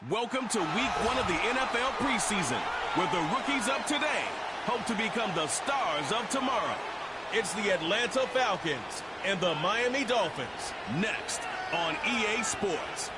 Welcome to week 1 of the NFL preseason, where the rookies of today hope to become the stars of tomorrow. It's the Atlanta Falcons and the Miami Dolphins, next on EA Sports.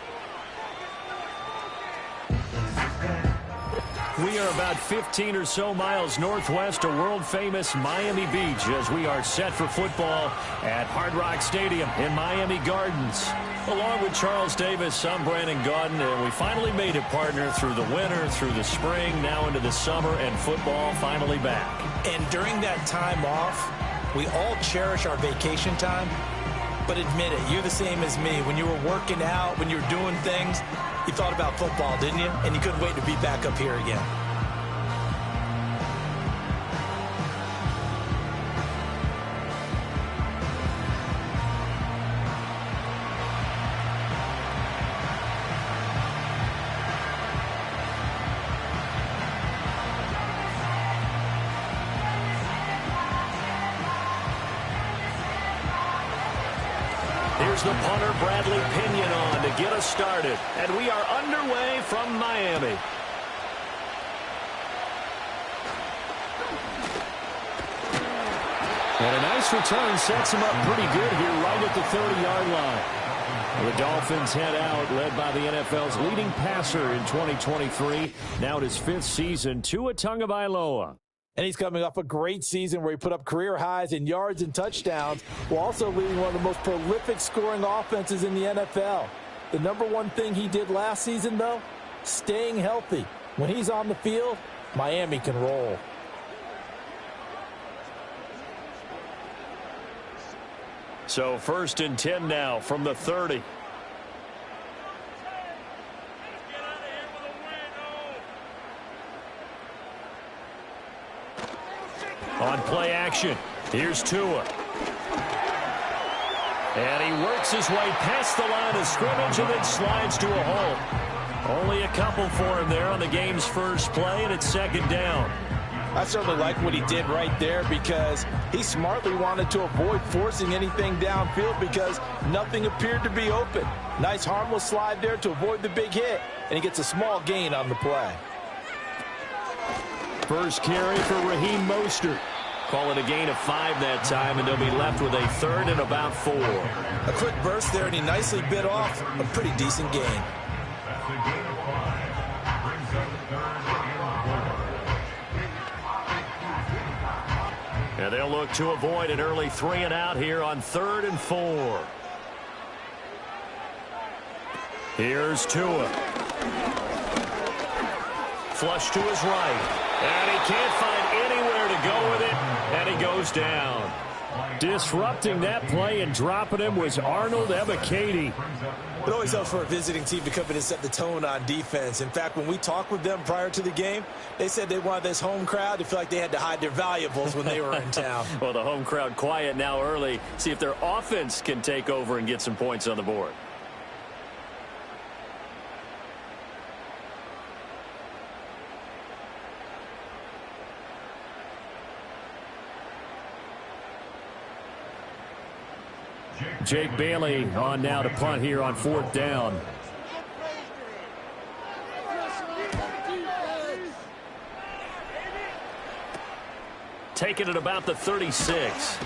We are about 15 or so miles northwest of world-famous Miami Beach as we are set for football at Hard Rock Stadium in Miami Gardens. Along with Charles Davis, I'm Brandon Gaudin, and we finally made it, partner, through the winter, through the spring, now into the summer, and football finally back. And during that time off, we all cherish our vacation time. But admit it, you're the same as me. When you were working out, when you were doing things, you thought about football, didn't you? And you couldn't wait to be back up here again. Here's the punter, Bradley Pinion, on to get us started. And we are underway from Miami. And a nice return sets him up pretty good here right at the 30-yard line. The Dolphins head out, led by the NFL's leading passer in 2023. Now in his 5th season, Tua Tagovailoa. And he's coming off a great season where he put up career highs in yards and touchdowns while also leading one of the most prolific scoring offenses in the NFL. The number one thing he did last season, though, staying healthy. When he's on the field, Miami can roll. So 1st and 10 now from the 30. On play action, here's Tua. And he works his way past the line of scrimmage and then slides to a hole. Only a couple for him there on the game's first play, and it's 2nd down. I certainly like what he did right there because he smartly wanted to avoid forcing anything downfield because nothing appeared to be open. Nice harmless slide there to avoid the big hit, and he gets a small gain on the play. First carry for Raheem Mostert. Call it a gain of 5 that time, and they'll be left with a 3rd and about 4. A quick burst there, and he nicely bit off a pretty decent gain. And they'll look to avoid an early 3 and out here on 3rd and 4. Here's Tua. Flush to his right. And he can't find anywhere to go with it, and he goes down. Disrupting that play and dropping him was Arnold Ebiketie. It always helps for a visiting team to come in and set the tone on defense. In fact, when we talked with them prior to the game, they said they wanted this home crowd to feel like they had to hide their valuables when they were in town. Well, the home crowd quiet now early. See if their offense can take over and get some points on the board. Jake Bailey on now to punt here on 4th down. Taking it about the 36.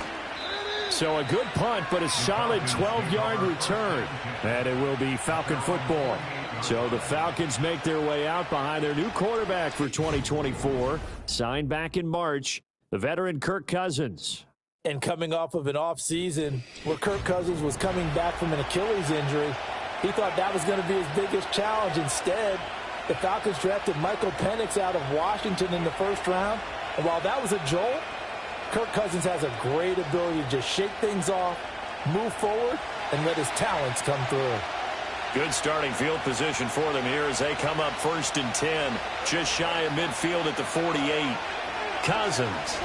So a good punt, but a solid 12-yard return. And it will be Falcon football. So the Falcons make their way out behind their new quarterback for 2024. Signed back in March, the veteran Kirk Cousins. And coming off of an offseason where Kirk Cousins was coming back from an Achilles injury, he thought that was going to be his biggest challenge. Instead, the Falcons drafted Michael Penix out of Washington in the 1st round. And while that was a jolt, Kirk Cousins has a great ability to just shake things off, move forward, and let his talents come through. Good starting field position for them here as they come up 1st and 10, just shy of midfield at the 48. Cousins.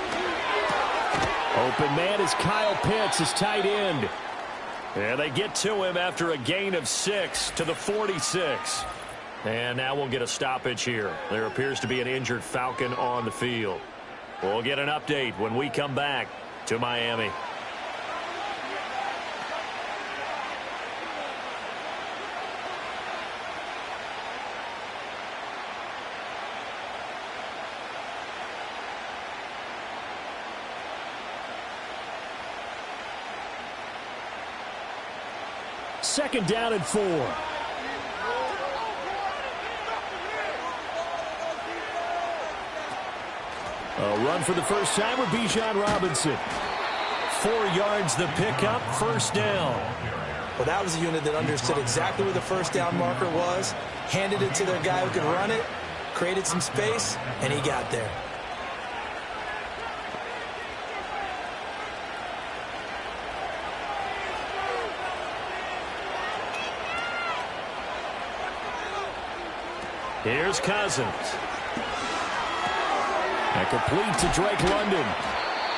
Open man is Kyle Pitts, his tight end. And they get to him after a gain of 6 to the 46. And now we'll get a stoppage here. There appears to be an injured Falcon on the field. We'll get an update when we come back to Miami. Second down and 4. A run for the first time with Bijan Robinson. 4 yards the pickup, first down. Well, that was a unit that understood exactly where the first down marker was, handed it to their guy who could run it, created some space, and he got there. Here's Cousins. And complete to Drake London.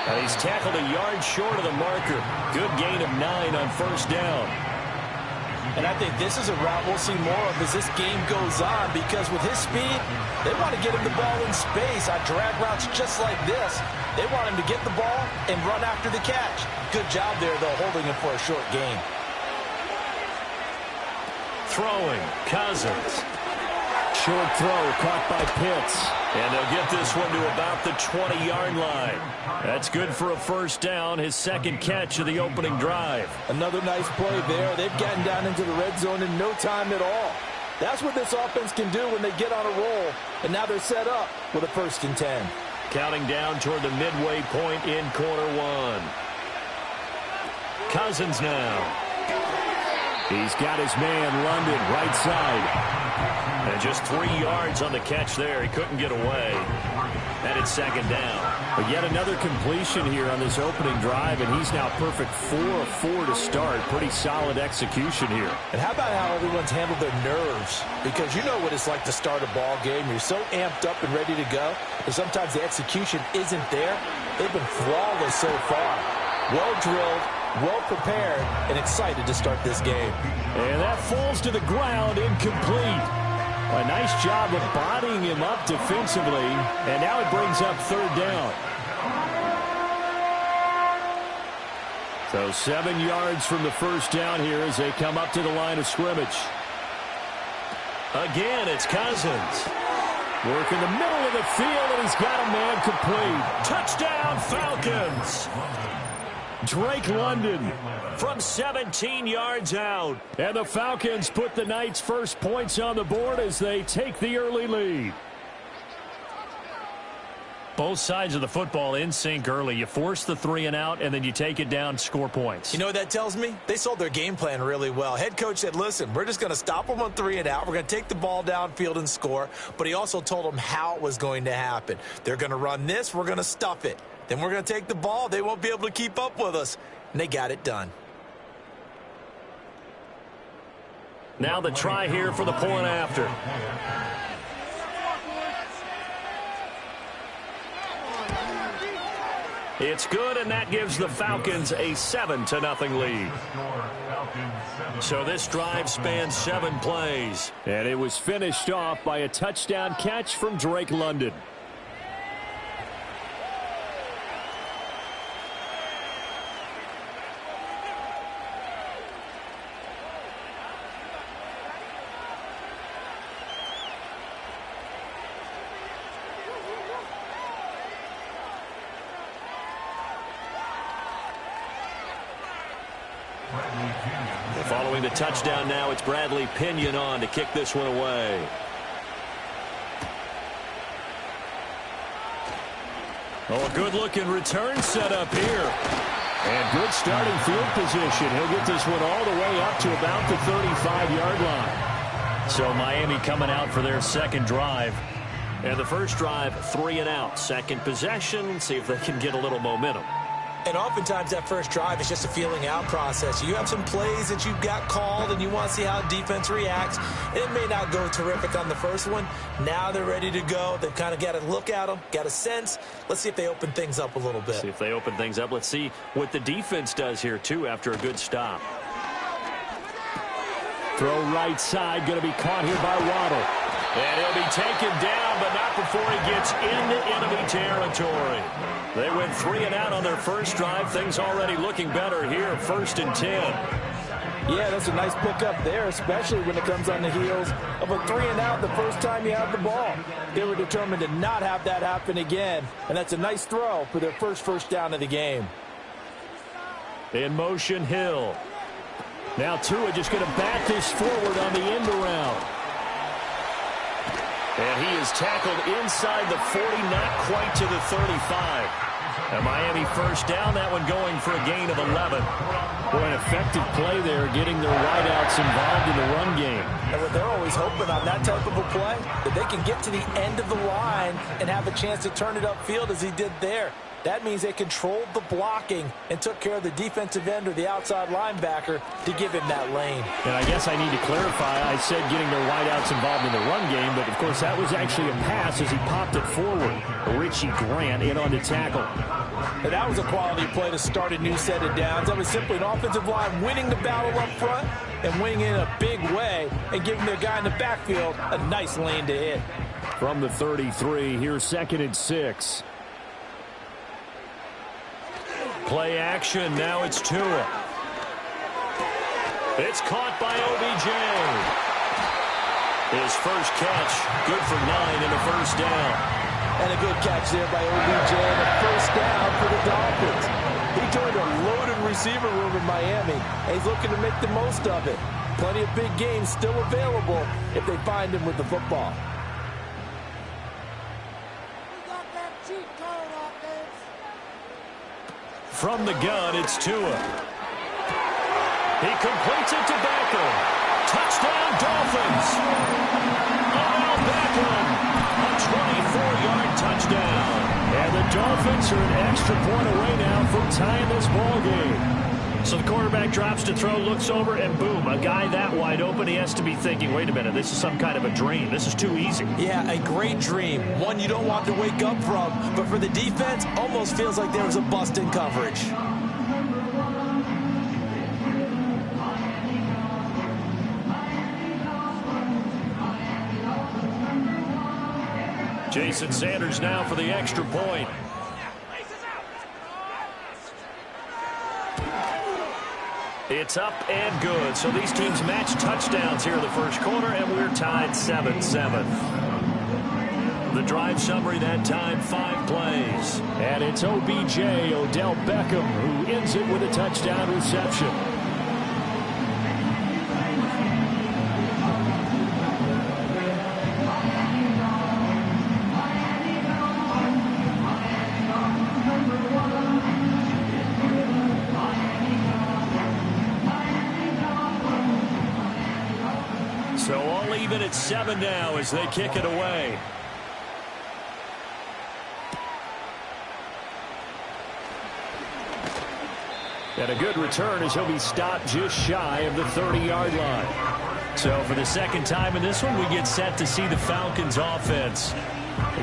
And he's tackled a yard short of the marker. Good gain of 9 on first down. And I think this is a route we'll see more of as this game goes on, because with his speed, they want to get him the ball in space on drag routes just like this. They want him to get the ball and run after the catch. Good job there, though, holding him for a short gain. Throwing, Cousins. Short throw caught by Pitts. And they'll get this one to about the 20-yard line. That's good for a first down, his second catch of the opening drive. Another nice play there. They've gotten down into the red zone in no time at all. That's what this offense can do when they get on a roll. And now they're set up with a 1st and 10. Counting down toward the midway point in quarter 1. Cousins now. He's got his man, London, right side. And just 3 yards on the catch there. He couldn't get away. And it's second down. But yet another completion here on this opening drive, and he's now perfect 4 of 4 to start. Pretty solid execution here. And how about how everyone's handled their nerves? Because you know what it's like to start a ball game. You're so amped up and ready to go, and sometimes the execution isn't there. They've been flawless so far. Well drilled, well prepared, and excited to start this game. And that falls to the ground, incomplete. A nice job of bodying him up defensively, and now it brings up 3rd down. So 7 yards from the first down here as they come up to the line of scrimmage. Again, it's Cousins. Work in the middle of the field, and he's got a man complete. Touchdown, Falcons! Drake London from 17 yards out. And the Falcons put the night's first points on the board as they take the early lead. Both sides of the football in sync early. You force the 3 and out, and then you take it down, score points. You know what that tells me? They sold their game plan really well. Head coach said, listen, we're just going to stop them on 3 and out. We're going to take the ball downfield and score. But he also told them how it was going to happen. They're going to run this. We're going to stuff it. Then we're going to take the ball. They won't be able to keep up with us. And they got it done. Now the try here for the point after. It's good, and that gives the Falcons a 7-0 lead. So this drive spans 7 plays. And it was finished off by a touchdown catch from Drake London. Following the touchdown now, it's Bradley Pinion on to kick this one away. Oh, a good-looking return set up here. And good starting field position. He'll get this one all the way up to about the 35-yard line. So Miami coming out for their second drive. And the first drive, 3 and out. Second possession, see if they can get a little momentum. And oftentimes that first drive is just a feeling out process. You have some plays that you've got called and you want to see how defense reacts. It may not go terrific on the first one. Now they're ready to go. They've kind of got to look at them, got a sense. Let's see if they open things up a little bit. See if they open things up. Let's see what the defense does here, too, after a good stop. Throw right side, going to be caught here by Waddle. And he'll be taken down, but not before he gets into enemy territory. They went 3 and out on their first drive. Things already looking better here, 1st and 10. Yeah, that's a nice pickup there, especially when it comes on the heels of a 3 and out the first time you have the ball. They were determined to not have that happen again, and that's a nice throw for their first down of the game. In motion, Hill. Now Tua just going to bat this forward on the end around. And he is tackled inside the 40, not quite to the 35. And Miami first down, that one going for a gain of 11. Boy, an effective play there, getting their wideouts involved in the run game. And what they're always hoping on that type of a play, that they can get to the end of the line and have a chance to turn it upfield as he did there. That means they controlled the blocking and took care of the defensive end or the outside linebacker to give him that lane. And I guess I need to clarify, I said getting their wideouts involved in the run game, but of course that was actually a pass as he popped it forward. Richie Grant in on the tackle. And that was a quality play to start a new set of downs. That was simply an offensive line winning the battle up front and winning in a big way and giving their guy in the backfield a nice lane to hit. From the 33, here's 2nd and 6. Play action, now it's Tua. It's caught by OBJ. His first catch, good for 9 and a first down. And a good catch there by OBJ and a first down for the Dolphins. He joined a loaded receiver room in Miami, and he's looking to make the most of it. Plenty of big games still available if they find him with the football. From the gun, it's Tua. He completes it to Beckham. Touchdown, Dolphins. Odell Beckham, a 24-yard touchdown. And the Dolphins are an extra point away now from tying this ball game. So the quarterback drops to throw, looks over, and boom, a guy that wide open, he has to be thinking, wait a minute, this is some kind of a dream. This is too easy. Yeah, a great dream. One you don't want to wake up from. But for the defense, almost feels like there was a bust in coverage. Jason Sanders now for the extra point. It's up and good. So these teams match touchdowns here in the first quarter, and we're tied 7-7. The drive summary that time, 5 plays. And it's OBJ, Odell Beckham, who ends it with a touchdown reception. So all even at 7 now as they kick it away. And a good return as he'll be stopped just shy of the 30-yard line. So for the second time in this one, we get set to see the Falcons offense.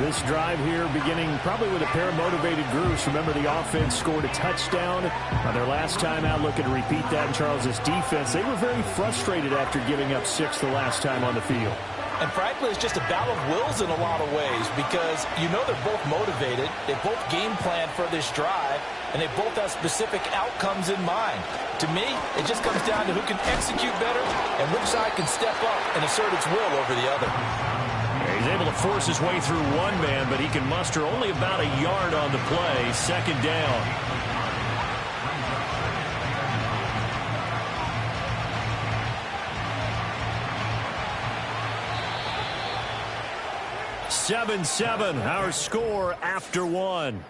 This drive here beginning probably with a pair of motivated groups. Remember, the offense scored a touchdown on their last time out. Looking to repeat that in Charles's defense. They were very frustrated after giving up 6 the last time on the field. And frankly, it's just a battle of wills in a lot of ways because you know they're both motivated. They both game plan for this drive, and they both have specific outcomes in mind. To me, it just comes down to who can execute better and which side can step up and assert its will over the other. He's able to force his way through one man, but he can muster only about a yard on the play. Second down. (7-7), our score after 1.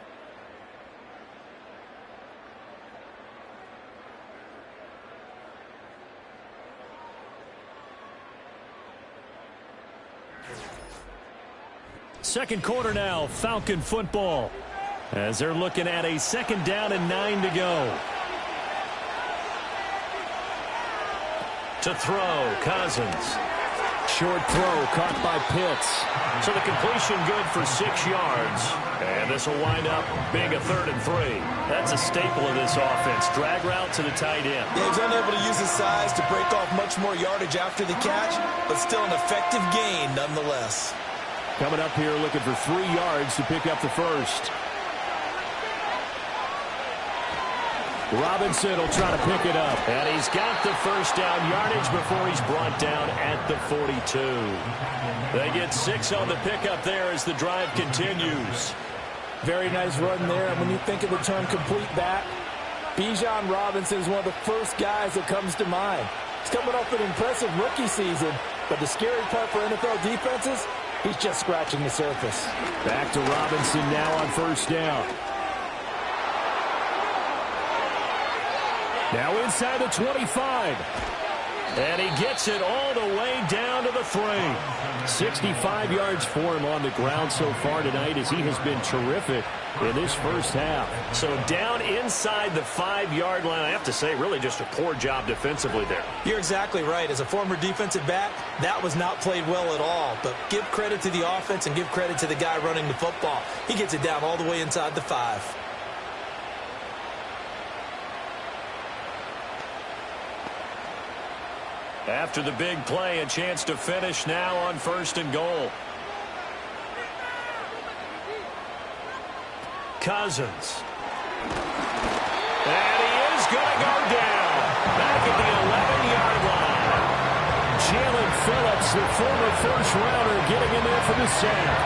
Second quarter now, Falcon football, as they're looking at a second down and 9 to go. To throw, Cousins. Short throw caught by Pitts. So the completion good for 6 yards. And this will wind up being a 3rd and 3. That's a staple of this offense. Drag route to the tight end. Yeah, he's unable to use his size to break off much more yardage after the catch, but still an effective gain nonetheless. Coming up here looking for 3 yards to pick up the first. Robinson will try to pick it up. And he's got the first down yardage before he's brought down at the 42. They get 6 on the pickup there as the drive continues. Very nice run there. And when you think of the term complete back, Bijan Robinson is one of the first guys that comes to mind. He's coming off an impressive rookie season, but the scary part for NFL defenses, he's just scratching the surface. Back to Robinson now on first down. Now inside the 25. And he gets it all the way down to the 3. 65 yards for him on the ground so far tonight as he has been terrific in this first half. So down inside the 5-yard line, I have to say, really just a poor job defensively there. You're exactly right. As a former defensive back, that was not played well at all. But give credit to the offense and give credit to the guy running the football. He gets it down all the way inside the 5. After the big play, a chance to finish now on first and goal. Cousins. And he is going to go down. Back at the 11-yard line. Jalen Phillips, the former first-rounder, getting in there for the sack.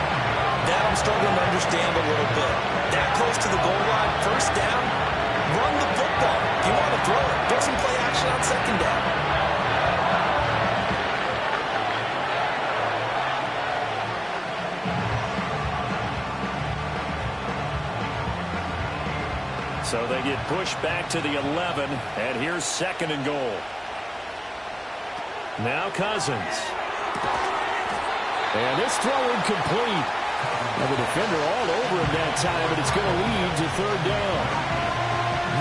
That I'm struggling to understand a little bit. That close to the goal line, first down, run the football. If you want to throw it, do some play action on second down. So they get pushed back to the 11, and here's second and goal. Now Cousins. And this throw incomplete. And the defender all over him that time, but it's going to lead to third down.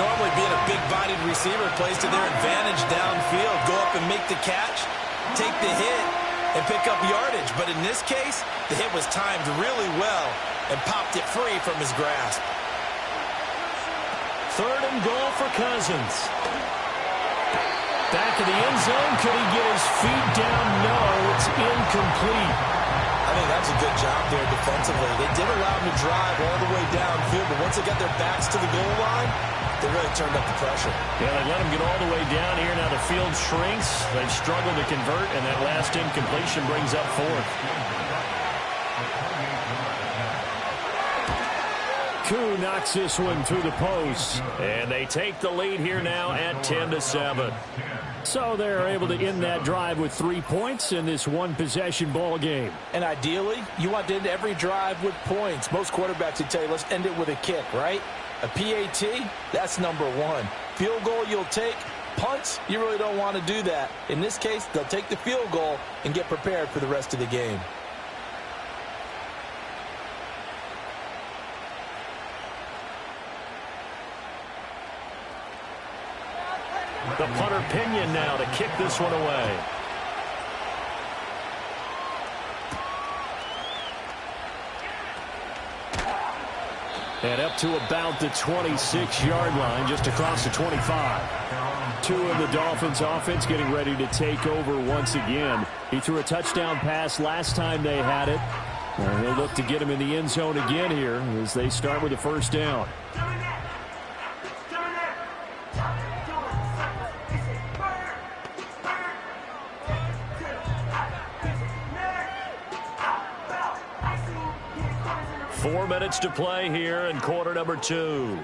Normally being a big-bodied receiver plays to their advantage downfield. Go up and make the catch, take the hit, and pick up yardage. But in this case, the hit was timed really well and popped it free from his grasp. Third and goal for Cousins. Back in the end zone. Could he get his feet down? No, it's incomplete. I think that's a good job there defensively. They did allow him to drive all the way downfield, but once they got their backs to the goal line, they really turned up the pressure. Yeah, they let him get all the way down here. Now the field shrinks. They've struggled to convert, and that last incompletion brings up fourth. Koo knocks this one through the post. And they take the lead here now at 10-7. So they're able to end that drive with 3 points in this one-possession ball game. And ideally, you want to end every drive with points. Most quarterbacks would tell you, let's end it with a kick, right? A PAT, that's number 1. Field goal you'll take. Punts, you really don't want to do that. In this case, they'll take the field goal and get prepared for the rest of the game. The punter Pinion now to kick this one away. And up to about the 26-yard line, just across the 25. Two of the Dolphins offense getting ready to take over once again. He threw a touchdown pass last time they had it. And he'll look to get him in the end zone again here as they start with a first down. 4 minutes to play here in quarter number 2.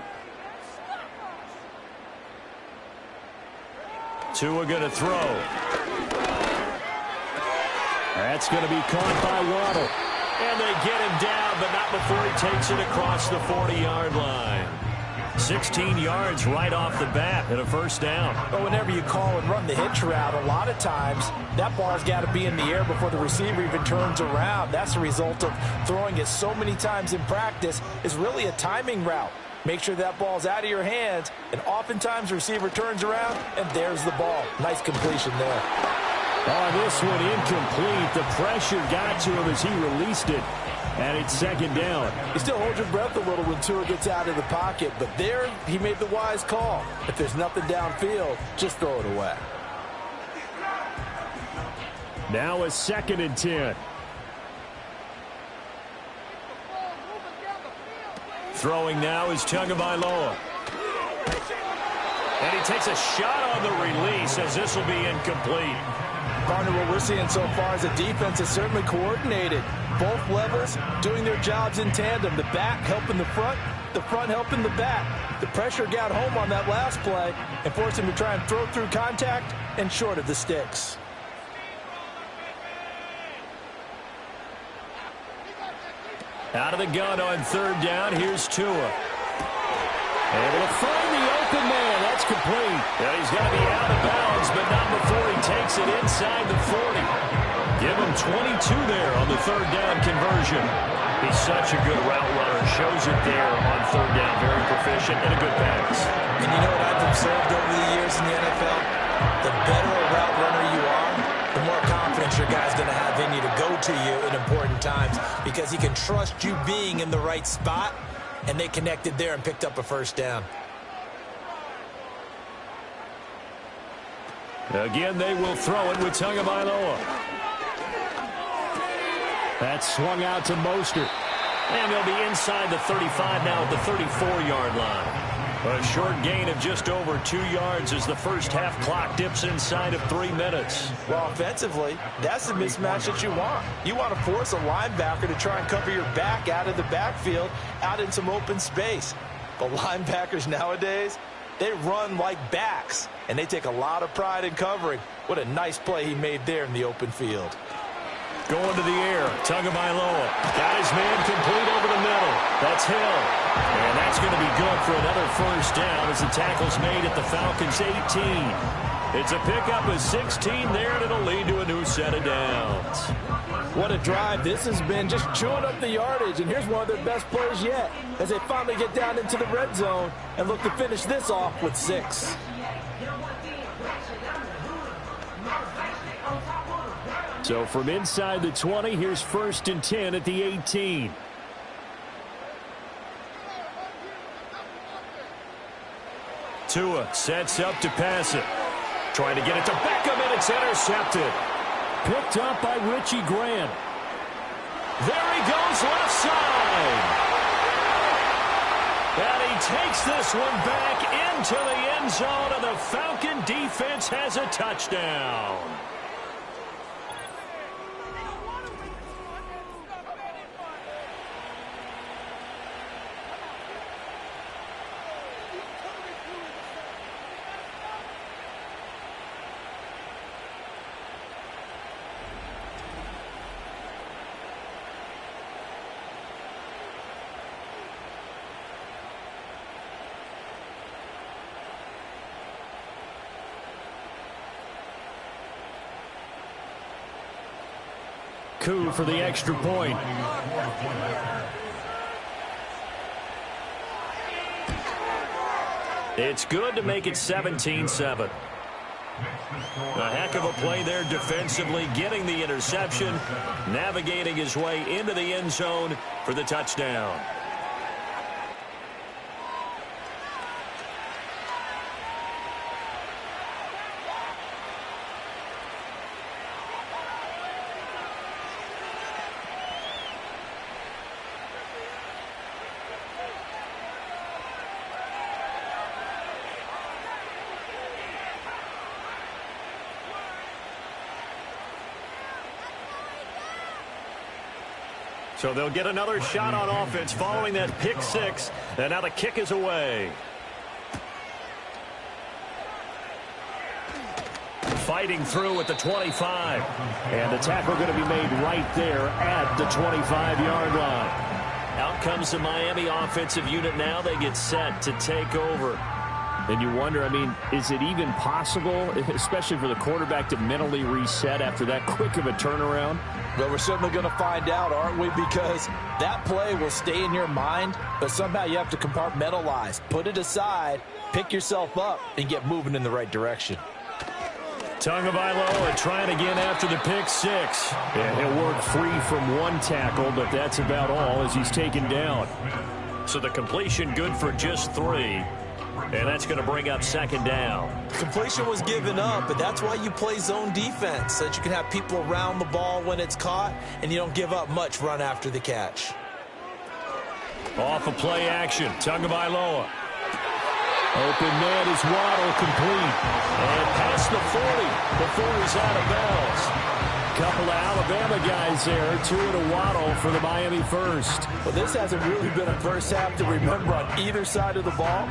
Tua going to throw. That's going to be caught by Waddle. And they get him down, but not before he takes it across the 40-yard line. 16 yards right off the bat and a first down. But whenever you call and run the hitch route, a lot of times that ball's got to be in the air before the receiver even turns around. That's the result of throwing it so many times in practice. Is really a timing route. Make sure that ball's out of your hands, and oftentimes the receiver turns around, and there's the ball. Nice completion there. Oh, this one incomplete. The pressure got to him as he released it. And it's second down. You still hold your breath a little when Tua gets out of the pocket, but there he made the wise call. If there's nothing downfield, just throw it away. Now a second and 10. Throwing now is Tagovailoa. And he takes a shot on the release as this will be incomplete. Partner, what we're seeing so far is the defense is certainly coordinated. Both levels doing their jobs in tandem. The back helping the front, the front helping the back. The pressure got home on that last play and forced him to try and throw through contact and short of the sticks. Out of the gun on third down, here's Tua. Able to find the open man. That's complete. And he's going to be out of bounds, but not before he takes it inside the 40. Give him 22 there on the third down conversion. He's such a good route runner. Shows it there on third down. Very proficient and a good pass. And you know what I've observed over the years in the NFL? The better a route runner you are, the more confidence your guy's going to have in you to go to you in important times because he can trust you being in the right spot, and they connected there and picked up a first down. Again, they will throw it with Tagovailoa. That's swung out to Mostert. And they'll be inside the 35 now at the 34-yard line. A short gain of just over 2 yards as the first half clock dips inside of 3 minutes. Well, offensively, that's the mismatch that you want. You want to force a linebacker to try and cover your back out of the backfield, out in some open space. But linebackers nowadays, they run like backs, and they take a lot of pride in covering. What a nice play he made there in the open field. Going to the air, Tagovailoa. Got his man complete over the middle. That's Hill. And that's going to be good for another first down as the tackle's made at the Falcons' 18. It's a pickup of 16 there, and it'll lead to a new set of downs. What a drive this has been, just chewing up the yardage. And here's one of their best plays yet as they finally get down into the red zone and look to finish this off with 6. So from inside the 20, here's 1st and 10 at the 18. Tua sets up to pass it. Trying to get it to Beckham, and it's intercepted. Picked up by Richie Grant. There he goes left side. And he takes this one back into the end zone, and the Falcon defense has a touchdown. Coup for the extra point. It's good to make it 17-7. A heck of a play there defensively, getting the interception, navigating his way into the end zone for the touchdown. So they'll get another shot on offense following that pick 6. And now the kick is away. Fighting through at the 25. And the tackle going to be made right there at the 25-yard line. Out comes the Miami offensive unit now. They get set to take over. And you wonder, I mean, is it even possible, especially for the quarterback, to mentally reset after that quick of a turnaround? Well, we're certainly going to find out, aren't we? Because that play will stay in your mind, but somehow you have to compartmentalize. Put it aside, pick yourself up, and get moving in the right direction. Tagovailoa trying again after the pick 6. And he'll work free from one tackle, but that's about all as he's taken down. So the completion good for just 3. And that's going to bring up 2nd down. Completion was given up, but that's why you play zone defense, so that you can have people around the ball when it's caught, and you don't give up much run after the catch. Off of play action, Tagovailoa. Open man is Waddle, complete. And past the 40 before he's out of bounds. couple of Alabama guys there. Two in a waddle for the Miami first. Well, this hasn't really been a first half to remember on either side of the ball,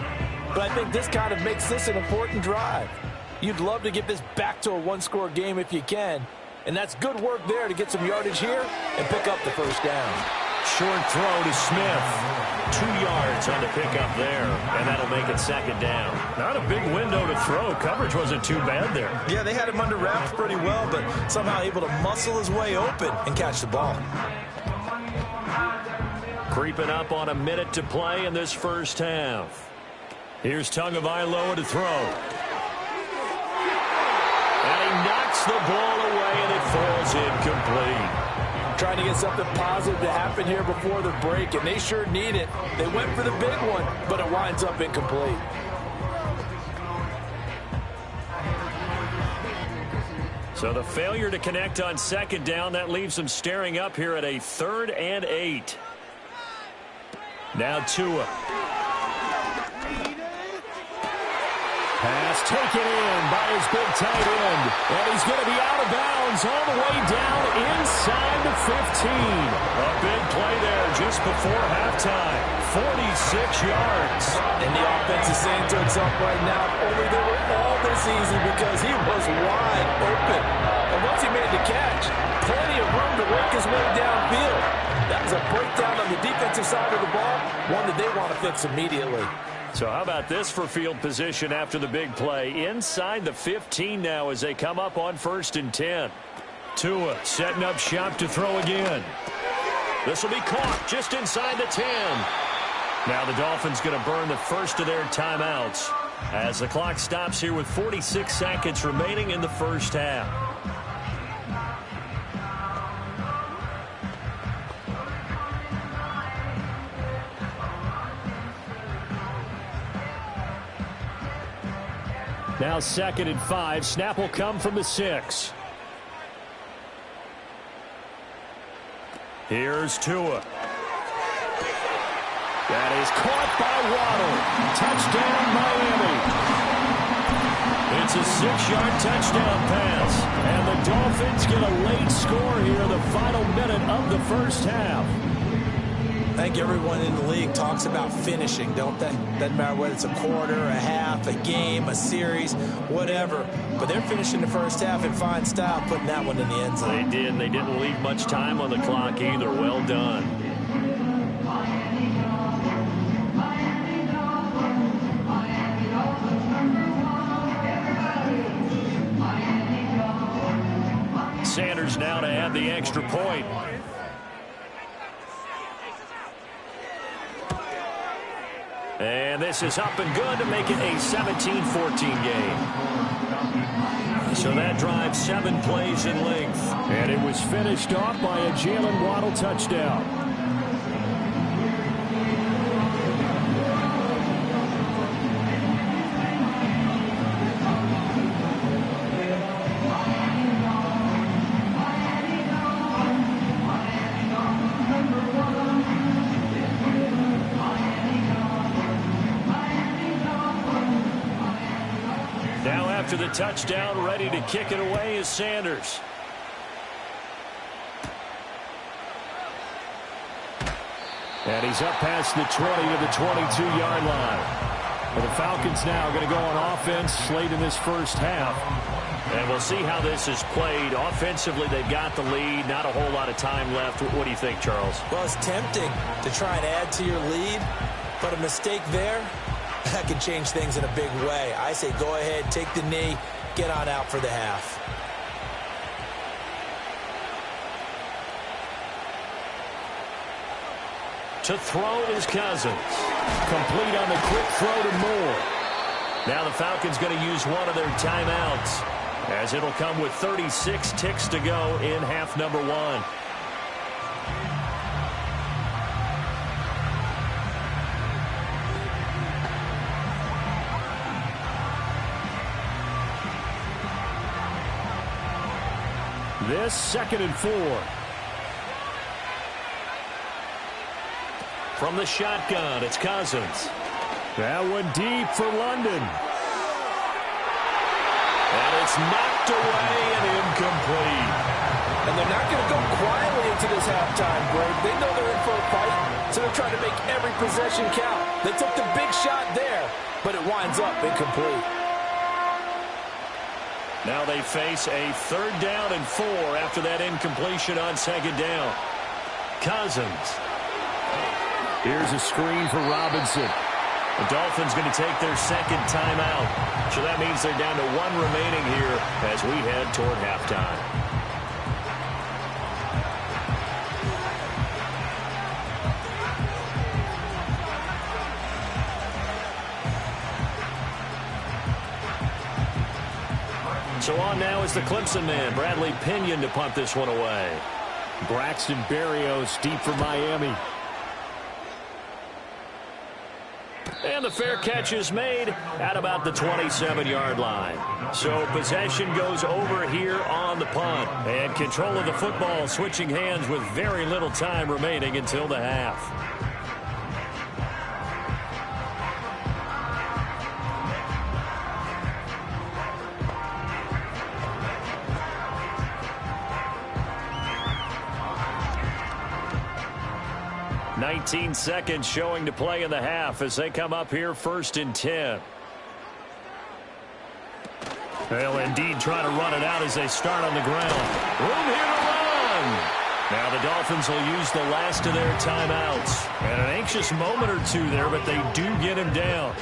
but I think this kind of makes this an important drive. You'd love to get this back to a one-score game if you can, and that's good work there to get some yardage here and pick up the first down. Short throw to Smith. 2 yards on the pickup there, and that'll make it second down. Not a big window to throw. Coverage wasn't too bad there. Yeah, they had him under wraps pretty well, but somehow able to muscle his way open and catch the ball. Creeping up on a minute to play in this first half. Here's Tagovailoa to throw. And he knocks the ball away, and it falls incomplete. Trying to get something positive to happen here before the break, and they sure need it. They went for the big one, but it winds up incomplete. So the failure to connect on second down, that leaves them staring up here at a 3rd and 8. Now Tua. Pass taken in by his big tight end. And he's going to be out of bounds all the way down inside the 15. A big play there just before halftime. 46 yards. And the offense is saying to itself right now, only they were all this easy because he was wide open. And once he made the catch, plenty of room to work his way downfield. That was a breakdown on the defensive side of the ball, one that they want to fix immediately. So how about this for field position after the big play? Inside the 15 now as they come up on 1st and 10. Tua setting up shop to throw again. This will be caught just inside the 10. Now the Dolphins going to burn the first of their timeouts as the clock stops here with 46 seconds remaining in the first half. Now 2nd and 5. Snap will come from the 6. Here's Tua. That is caught by Waddle. Touchdown, Miami. It's a 6-yard touchdown pass. And the Dolphins get a late score here in the final minute of the first half. I think everyone in the league talks about finishing, don't they? Doesn't matter whether it's a quarter, a half, a game, a series, whatever. But they're finishing the first half in fine style, putting that one in the end zone. They did, and they didn't leave much time on the clock either. Well done. Sanders now to add the extra point. And this is up and good to make it a 17-14 game. So that drive 7 plays in length. And it was finished off by a Jalen Waddle touchdown. After the touchdown, ready to kick it away is Sanders. And he's up past the 20 to the 22-yard line. Well, the Falcons now going to go on offense late in this first half. And we'll see how this is played. Offensively, they've got the lead. Not a whole lot of time left. What do you think, Charles? Well, it's tempting to try and add to your lead, but a mistake there, that can change things in a big way. I say go ahead, take the knee, get on out for the half. To throw is Cousins. Complete on the quick throw to Moore. Now the Falcons going to use one of their timeouts, as it'll come with 36 ticks to go in half number 1. This 2nd and 4. From the shotgun, it's Cousins. That one deep for London. And it's knocked away and incomplete. they're not going to go quietly into this halftime break. They know they're in for a fight, so they're trying to make every possession count. They took the big shot there, but it winds up incomplete. Now they face a 3rd down and 4 after that incompletion on 2nd down. Cousins. Here's a screen for Robinson. The Dolphins going to take their 2nd timeout. So that means they're down to 1 remaining here as we head toward halftime. So on now is the Clemson man, Bradley Pinion, to punt this one away. Braxton Berrios deep for Miami. And the fair catch is made at about the 27-yard line. So possession goes over here on the punt. And control of the football switching hands with very little time remaining until the half. "19 seconds showing to play in the half as they come up here 1st and 10. They'll indeed try to run it out as they start on the ground. Room here to run. Now the Dolphins will use the last of their timeouts. And an anxious moment or two there, but they do get him down.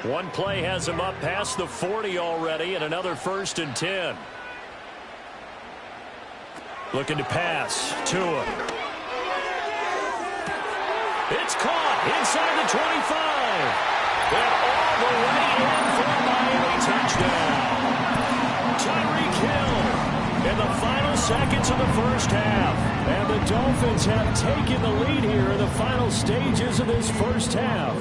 One play has him up past the 40 already, and another 1st and 10. Looking to pass. Tua. It's caught inside the 25. And all the way in for a Miami touchdown. Tyreek Hill in the final seconds of the 1st half. And the Dolphins have taken the lead here in the final stages of this 1st half.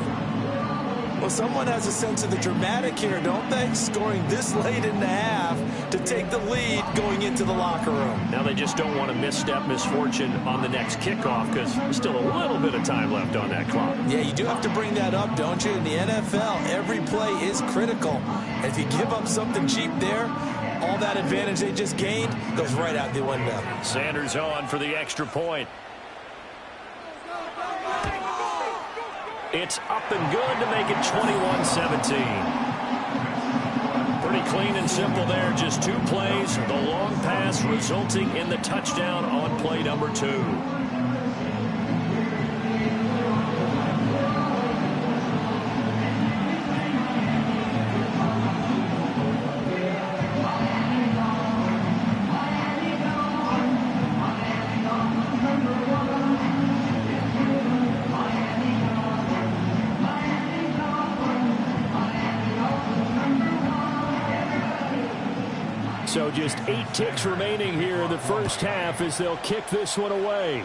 Well, someone has a sense of the dramatic here, don't they? Scoring this late in the half to take the lead going into the locker room. Now they just don't want to misstep misfortune on the next kickoff because there's still a little bit of time left on that clock. Yeah, you do have to bring that up, don't you? In the NFL, every play is critical. If you give up something cheap there, all that advantage they just gained goes right out the window. Sanders on for the extra point. It's up and good to make it 21-17. Pretty clean and simple there. Just 2 plays. The long pass resulting in the touchdown on play number 2. So just 8 ticks remaining here in the 1st half as they'll kick this one away.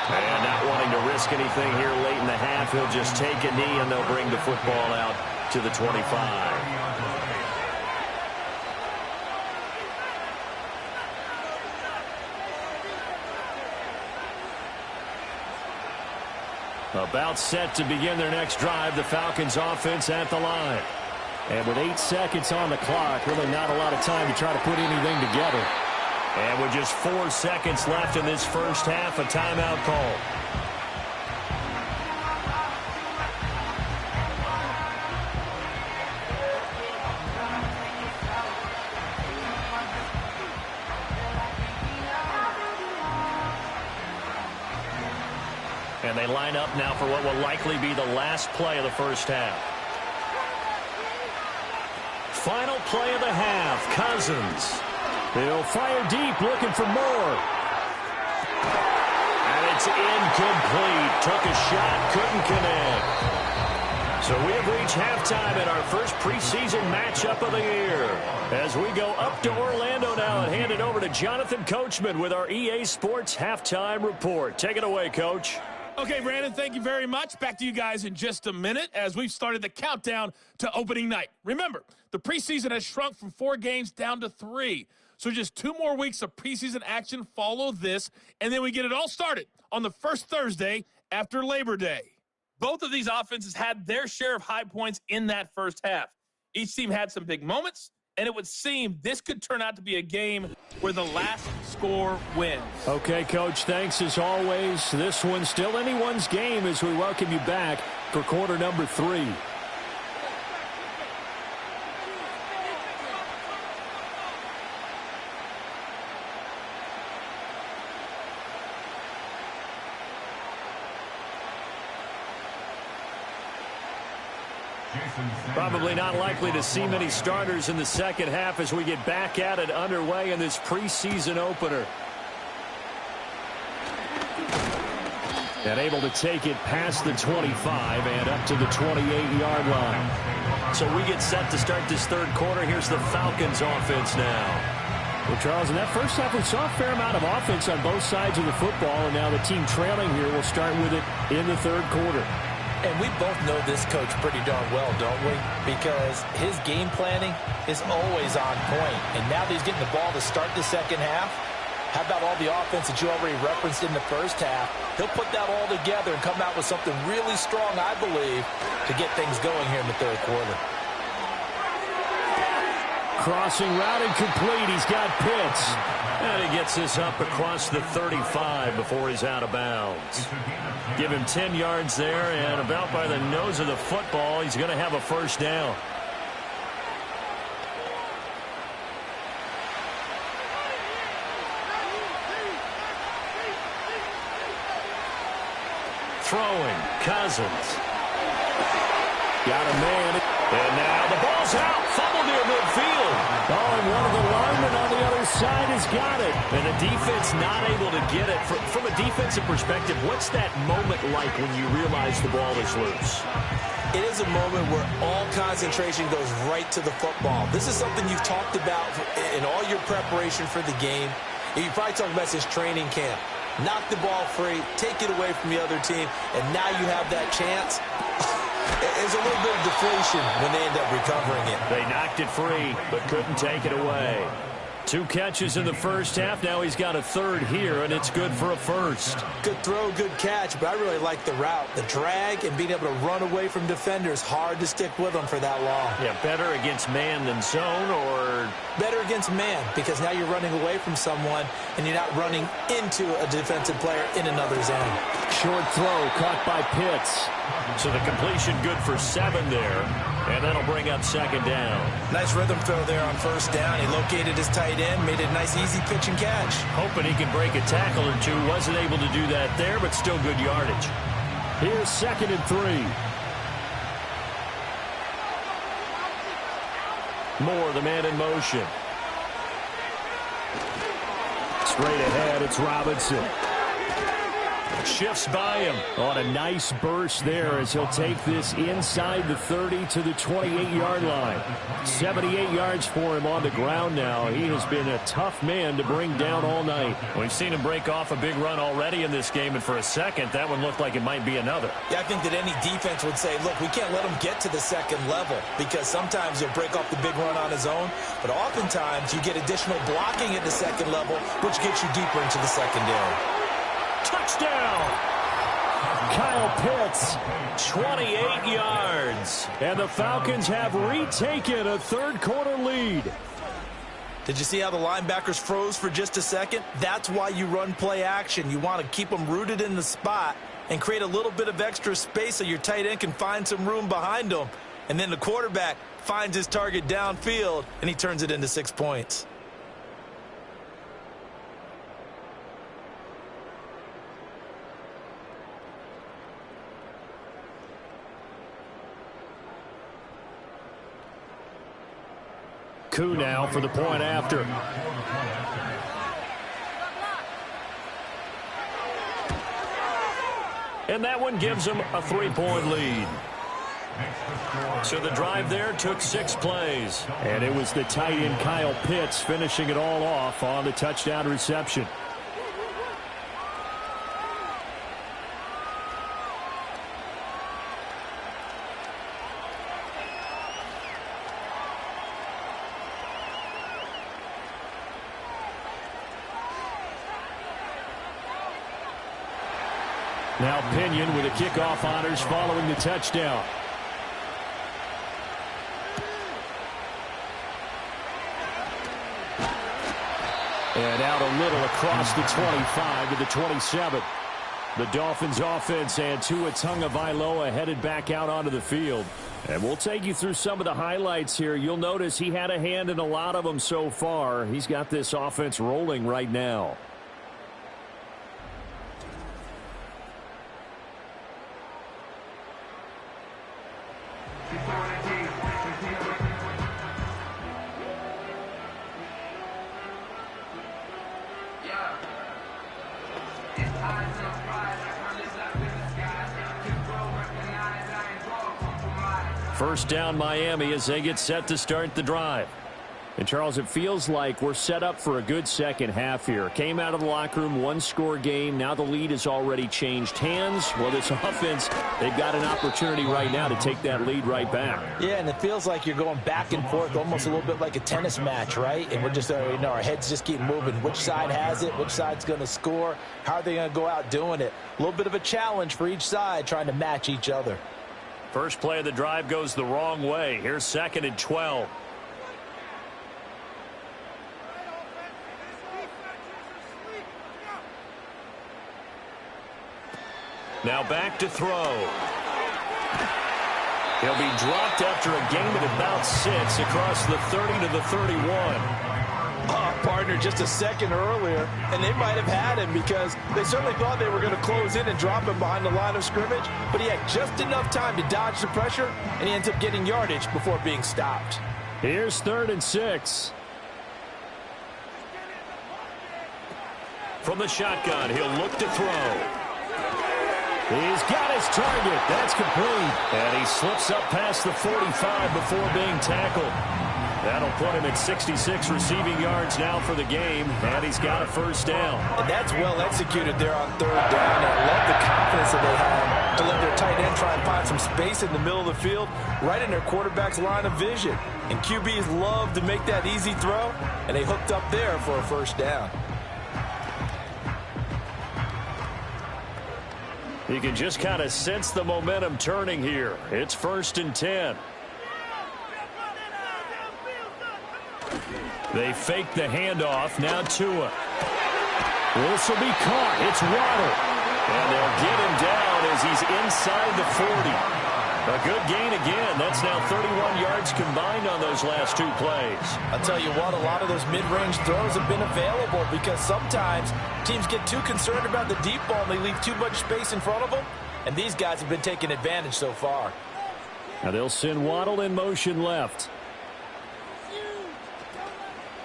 And not wanting to risk anything here late in the half, he'll just take a knee and they'll bring the football out to the 25. About set to begin their next drive, the Falcons offense at the line. And with 8 seconds on the clock, really not a lot of time to try to put anything together. And with just 4 seconds left in this 1st half, a timeout call. And they line up now for what will likely be the last play of the 1st half. Final play of the half, Cousins. He'll fire deep, looking for more. And it's incomplete. Took a shot, couldn't connect. So we have reached halftime in our first preseason matchup of the year. As we go up to Orlando now and hand it over to Jonathan Coachman with our EA Sports Halftime Report. Take it away, Coach. Okay, Brandon, thank you very much. Back to you guys in just a minute as we've started the countdown to opening night. Remember, the preseason has shrunk from 4 games down to 3. So just 2 more weeks of preseason action follow this, and then we get it all started on the first Thursday after Labor Day. Both of these offenses had their share of high points in that first half. Each team had some big moments, and it would seem this could turn out to be a game where the last score wins. Okay, Coach, thanks as always. This one's still anyone's game as we welcome you back for quarter number 3. Probably not likely to see many starters in the second half as we get back at it underway in this preseason opener. And able to take it past the 25 and up to the 28-yard line. So we get set to start this third quarter. Here's the Falcons offense now. Well, Charles, in that first half, we saw a fair amount of offense on both sides of the football, and now the team trailing here will start with it in the third quarter. And we both know this coach pretty darn well, don't we? Because his game planning is always on point. And now that he's getting the ball to start the second half, how about all the offense that you already referenced in the first half? He'll put that all together and come out with something really strong, I believe, to get things going here in the third quarter. Crossing route incomplete. He's got Pitts. And he gets this up across the 35 before he's out of bounds. Give him 10 yards there, and about by the nose of the football, he's going to have a first down. Throwing, Cousins. Got a man. And now the ball's out. Fumble near midfield. Oh, and one of the linemen on the other side has got it. And the defense not able to get it. From a defensive perspective, what's that moment like when you realize the ball is loose? It is a moment where all concentration goes right to the football. This is something you've talked about in all your preparation for the game. And you probably talked about since training camp. Knock the ball free, take it away from the other team, and now you have that chance. There's a little bit of deflation when they end up recovering it. They knocked it free, but couldn't take it away. 2 catches in the first half. Now he's got a third here, and it's good for a first. Good throw, good catch, but I really like the route. The drag and being able to run away from defenders, hard to stick with them for that long. Yeah, better against man than zone, or? Better against man, because now you're running away from someone, and you're not running into a defensive player in another zone. Short throw caught by Pitts. So the completion good for 7 there, and that'll bring up second down. Nice rhythm throw there on first down. He located his tight end, made it a nice easy pitch and catch. Hoping he can break a tackle or two. Wasn't able to do that there, but still good yardage. Here's 2nd and 3. Moore, the man in motion. Straight ahead, it's Robinson. Shifts by him on a nice burst there as he'll take this inside the 30 to the 28-yard line. 78 yards for him on the ground now. He has been a tough man to bring down all night. We've seen him break off a big run already in this game, and for a second, that one looked like it might be another. Yeah, I think that any defense would say, look, we can't let him get to the second level, because sometimes he'll break off the big run on his own, but oftentimes you get additional blocking at the second level, which gets you deeper into the secondary. Touchdown! Kyle Pitts, 28 yards. And the Falcons have retaken a third-quarter lead. Did you see how the linebackers froze for just a second? That's why you run play action. You want to keep them rooted in the spot and create a little bit of extra space so your tight end can find some room behind them. And then the quarterback finds his target downfield, and he turns it into 6 points. Coup now for the point after. And that one gives them a 3-point lead. So the drive there took 6 plays. And it was the tight end Kyle Pitts finishing it all off on the touchdown reception. Now Pinion with the kickoff honors following the touchdown. And out a little across the 25 to the 27. The Dolphins offense and Tua Tagovailoa headed back out onto the field. And we'll take you through some of the highlights here. You'll notice he had a hand in a lot of them so far. He's got this offense rolling right now. First down Miami as they get set to start the drive. And Charles, it feels like we're set up for a good second half here. Came out of the locker room, one-score game. Now the lead has already changed hands. Well, this offense, they've got an opportunity right now to take that lead right back. Yeah, and it feels like you're going back and forth, almost a little bit like a tennis match, right? And we're just, our heads just keep moving. Which side has it? Which side's going to score? How are they going to go out doing it? A little bit of a challenge for each side, trying to match each other. First play of the drive goes the wrong way. Here's 2nd and 12. Now back to throw. He'll be dropped after a gain of about 6 across the 30 to the 31. Partner just a second earlier, and they might have had him because they certainly thought they were going to close in and drop him behind the line of scrimmage, but he had just enough time to dodge the pressure, and he ends up getting yardage before being stopped. Here's 3rd and 6. From the shotgun, he'll look to throw. He's got his target. That's complete. And he slips up past the 45 before being tackled. That'll put him at 66 receiving yards now for the game, and he's got a first down. And that's well executed there on 3rd down. I love the confidence that they have to let their tight end try and find some space in the middle of the field, right in their quarterback's line of vision. And QBs love to make that easy throw, and they hooked up there for a first down. You can just kind of sense the momentum turning here. It's 1st and 10. They fake the handoff. Now Tua. This will be caught. It's Waddle. And they'll get him down as he's inside the 40. A good gain again. That's now 31 yards combined on those last 2 plays. I'll tell you what, a lot of those mid-range throws have been available because sometimes teams get too concerned about the deep ball and they leave too much space in front of them. And these guys have been taking advantage so far. Now they'll send Waddle in motion left.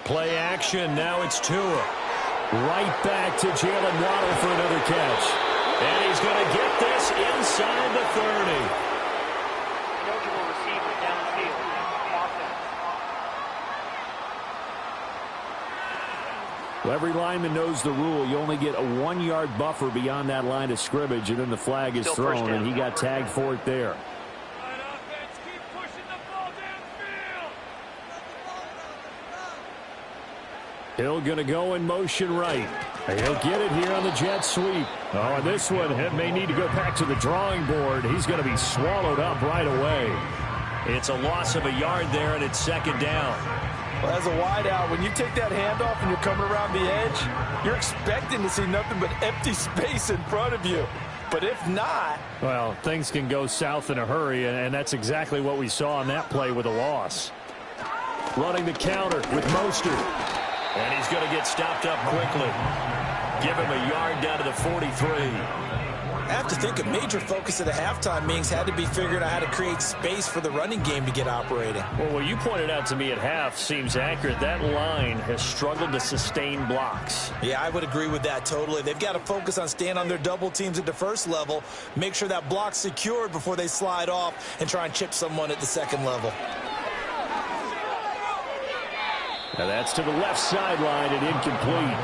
Play action. Now it's Tua. Right back to Jalen Waddle for another catch. And he's going to get this inside the 30. Well, every lineman knows the rule. You only get a 1-yard buffer beyond that line of scrimmage, and then the flag is thrown, and he got tagged for it there. Hill going to go in motion right. He'll get it here on the jet sweep. Oh, and this one may need to go back to the drawing board. He's going to be swallowed up right away. It's a loss of a yard there, and it's 2nd down. Well, as a wideout, when you take that handoff and you're coming around the edge, you're expecting to see nothing but empty space in front of you. But if not... Well, things can go south in a hurry, and that's exactly what we saw on that play with a loss. Running the counter with Mostert. And he's going to get stopped up quickly. Give him a yard down to the 43. I have to think a major focus of the halftime meetings had to be figuring out how to create space for the running game to get operating. Well, what you pointed out to me at half seems accurate. That line has struggled to sustain blocks. Yeah, I would agree with that totally. They've got to focus on staying on their double teams at the first level, make sure that block's secured before they slide off and try and chip someone at the second level. Now that's to the left sideline and incomplete.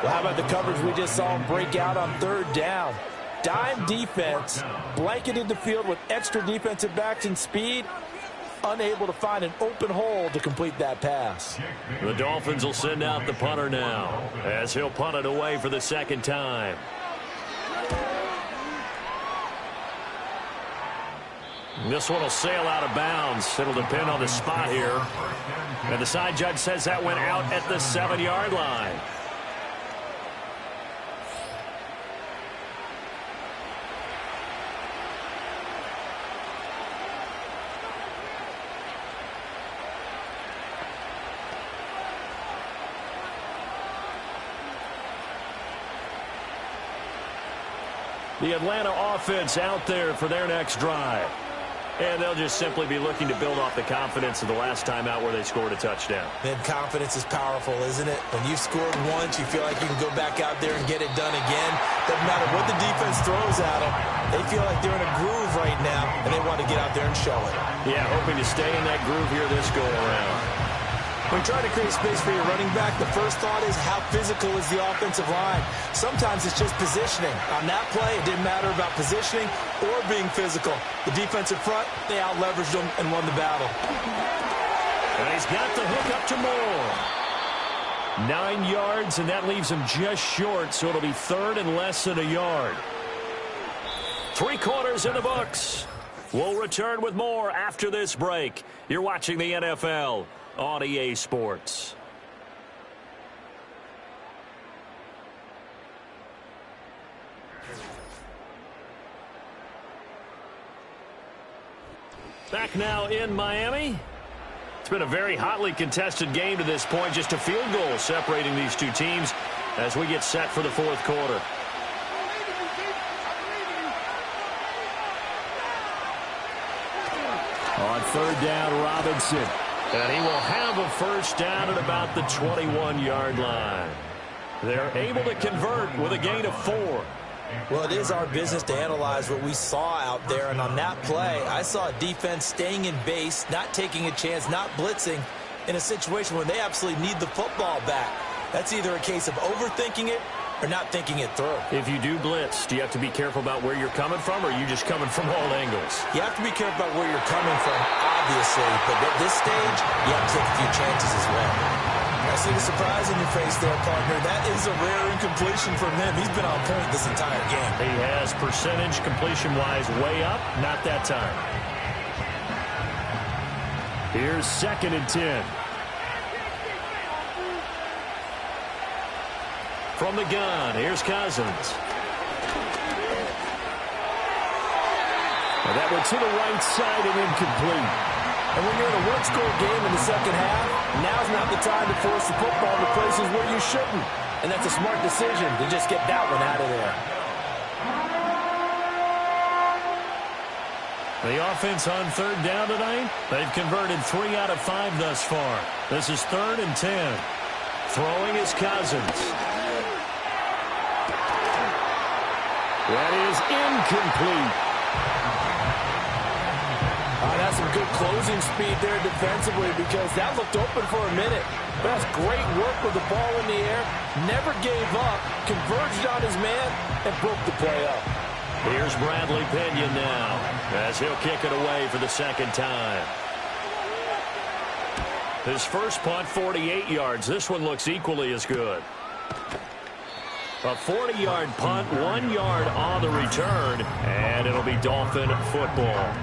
Well, how about the coverage we just saw him break out on 3rd down? Dime defense, blanketed the field with extra defensive backs and speed, unable to find an open hole to complete that pass. The Dolphins will send out the punter now as he'll punt it away for the 2nd time. This one will sail out of bounds. It'll depend on the spot here. And the side judge says that went out at the 7-yard line. The Atlanta offense out there for their next drive. And they'll just simply be looking to build off the confidence of the last time out where they scored a touchdown. Man, confidence is powerful, isn't it? When you've scored once, you feel like you can go back out there and get it done again. Doesn't matter what the defense throws at them. They feel like they're in a groove right now, and they want to get out there and show it. Yeah, hoping to stay in that groove here this go-around. When you try to create space for your running back, the first thought is how physical is the offensive line. Sometimes it's just positioning. On that play, it didn't matter about positioning or being physical. The defensive front, they out-leveraged them and won the battle. And he's got the hook up to Moore. 9 yards, and that leaves him just short, so it'll be third and less than a yard. 3 quarters in the books. We'll return with more after this break. You're watching the NFL on EA Sports. Back now in Miami. It's been a very hotly contested game to this point. Just a field goal separating these two teams as we get set for the fourth quarter. On third down, Robinson. And he will have a first down at about the 21-yard line. They're able to convert with a gain of 4. Well, it is our business to analyze what we saw out there. And on that play, I saw a defense staying in base, not taking a chance, not blitzing in a situation where they absolutely need the football back. That's either a case of overthinking it or not thinking it through. If you do blitz, do you have to be careful about where you're coming from, or are you just coming from all angles? You have to be careful about where you're coming from, obviously. But at this stage, you have to take a few chances as well. I see the surprise in your face there, partner. That is a rare incompletion from him. He's been on point this entire game. He has percentage completion-wise way up. Not that time. Here's 2nd and 10. From the gun, here's Cousins. And that went to the right side and incomplete. And when you're in a one-score game in the second half, now's not the time to force the football to places where you shouldn't. And that's a smart decision to just get that one out of there. The offense on third down tonight, they've converted 3 out of 5 thus far. This is 3rd and 10. Throwing is Cousins. That is incomplete. That's some good closing speed there defensively, because that looked open for a minute. But that's great work with the ball in the air. Never gave up, converged on his man, and broke the play up. Here's Bradley Pinion now, as he'll kick it away for the second time. His first punt, 48 yards. This one looks equally as good. A 40-yard punt, 1 yard on the return, and it'll be Dolphin football.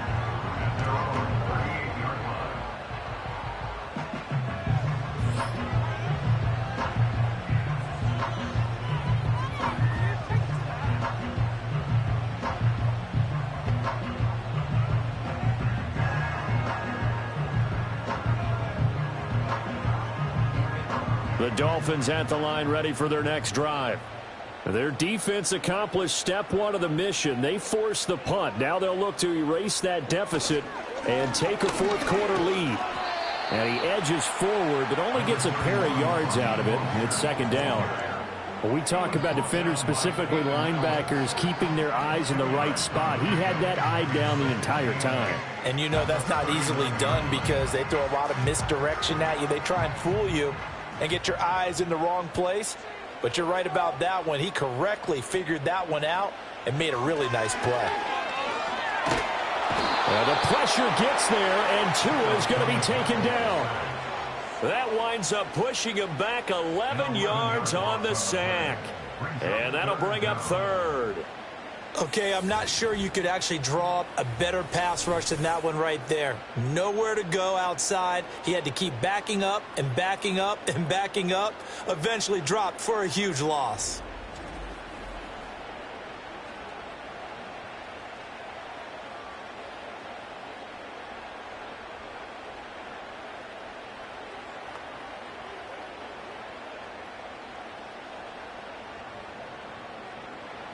The Dolphins at the line, ready for their next drive. Their defense accomplished step 1 of the mission. They forced the punt. Now they'll look to erase that deficit and take a fourth quarter lead. And he edges forward, but only gets a pair of yards out of it. It's second down. When we talk about defenders, specifically linebackers, keeping their eyes in the right spot, he had that eye down the entire time. And you know that's not easily done, because they throw a lot of misdirection at you. They try and fool you and get your eyes in the wrong place. But you're right about that one. He correctly figured that one out and made a really nice play. The pressure gets there, and Tua is going to be taken down. That winds up pushing him back 11 yards on the sack. And that'll bring up third. Okay, I'm not sure you could actually draw up a better pass rush than that one right there. Nowhere to go outside. He had to keep backing up and backing up and backing up. Eventually dropped for a huge loss.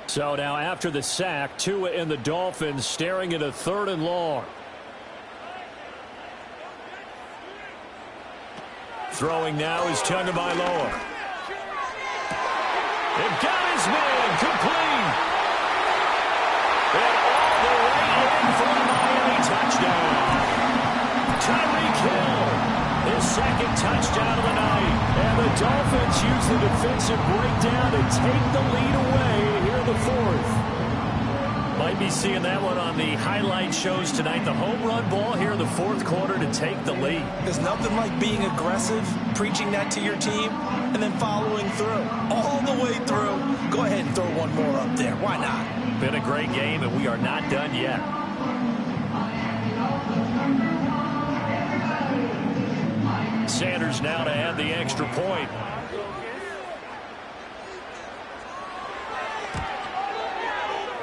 So now after the sack, Tua and the Dolphins staring at a 3rd and long. Throwing now is Tagovailoa. They've got his man complete. And all the way in for the Miami touchdown. Tyreek Hill, his 2nd touchdown of the night. And the Dolphins use the defensive breakdown to take the lead away here in the 4th. Might be seeing that one on the highlight shows tonight. The home run ball here in the 4th quarter to take the lead. There's nothing like being aggressive, preaching that to your team, and then following through. All the way through. Go ahead and throw one more up there. Why not? Been a great game, and we are not done yet. Sanders now to add the extra point.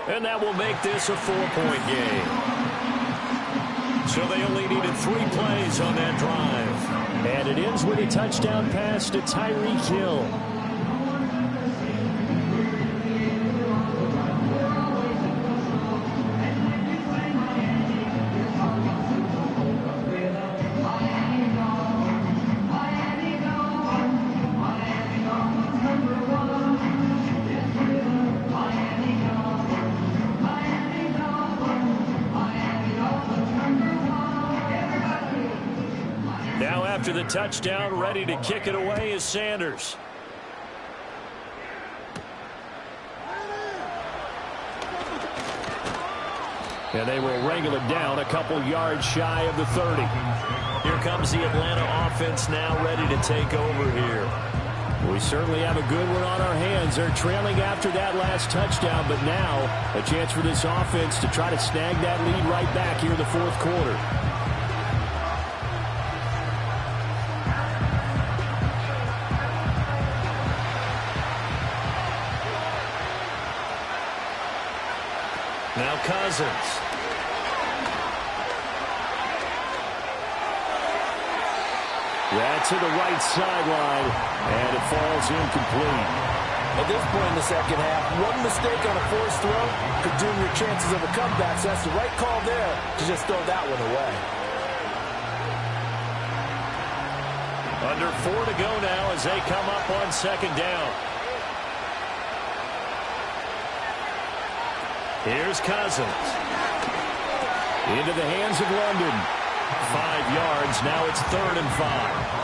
And that will make this a 4-point game. So they only needed 3 plays on that drive. And it ends with a touchdown pass to Tyreek Hill. After the touchdown, ready to kick it away is Sanders. And they will wrangle it down a couple yards shy of the 30. Here comes the Atlanta offense now ready to take over here. We certainly have a good one on our hands. They're trailing after that last touchdown, but now a chance for this offense to try to snag that lead right back here in the 4th quarter. Now Cousins. That's to the right sideline, and it falls incomplete. At this point in the 2nd half, one mistake on a forced throw could doom your chances of a comeback, so that's the right call there to just throw that one away. Under 4 to go now as they come up on 2nd down. Here's Cousins. Into the hands of London. 5 yards. Now it's 3rd and 5.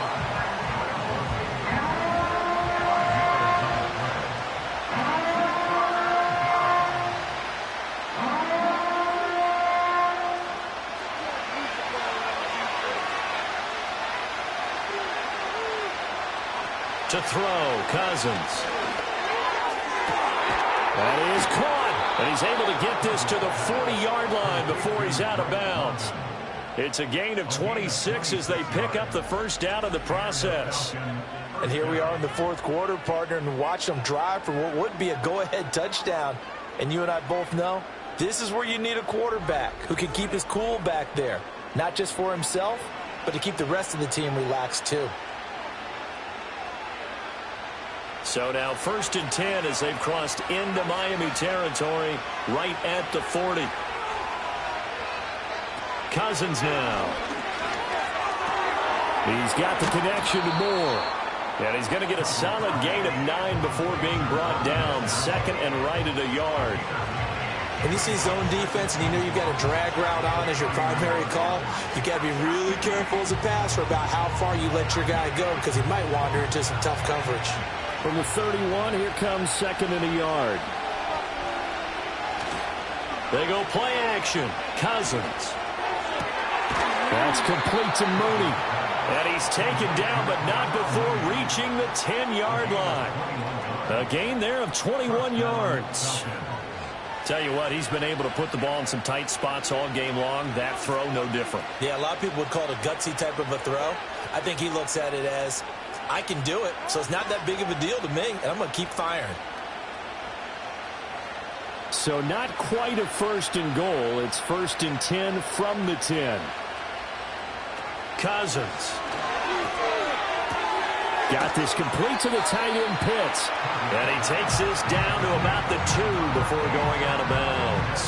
To throw, Cousins. That is caught. And he's able to get this to the 40-yard line before he's out of bounds. It's a gain of 26 as they pick up the 1st down in the process. And here we are in the 4th quarter, partner, and watch them drive for what would be a go-ahead touchdown. And you and I both know this is where you need a quarterback who can keep his cool back there. Not just for himself, but to keep the rest of the team relaxed too. So now 1st and 10 as they've crossed into Miami territory right at the 40. Cousins now. He's got the connection to Moore. And he's going to get a solid gain of 9 before being brought down. 2nd and right at a yard. When you see zone defense and you know you've got a drag route on as your primary call, you've got to be really careful as a passer about how far you let your guy go because he might wander into some tough coverage. From the 31, here comes 2nd and a yard. They go play action. Cousins. That's complete to Mooney. And he's taken down, but not before reaching the 10-yard line. A gain there of 21 yards. Tell you what, he's been able to put the ball in some tight spots all game long. That throw, no different. Yeah, a lot of people would call it a gutsy type of a throw. I think he looks at it as, I can do it, so it's not that big of a deal to me, and I'm going to keep firing. So not quite a 1st and goal. It's 1st and 10 from the 10. Cousins. Got this complete to the tight end Pitts. And he takes this down to about the 2 before going out of bounds.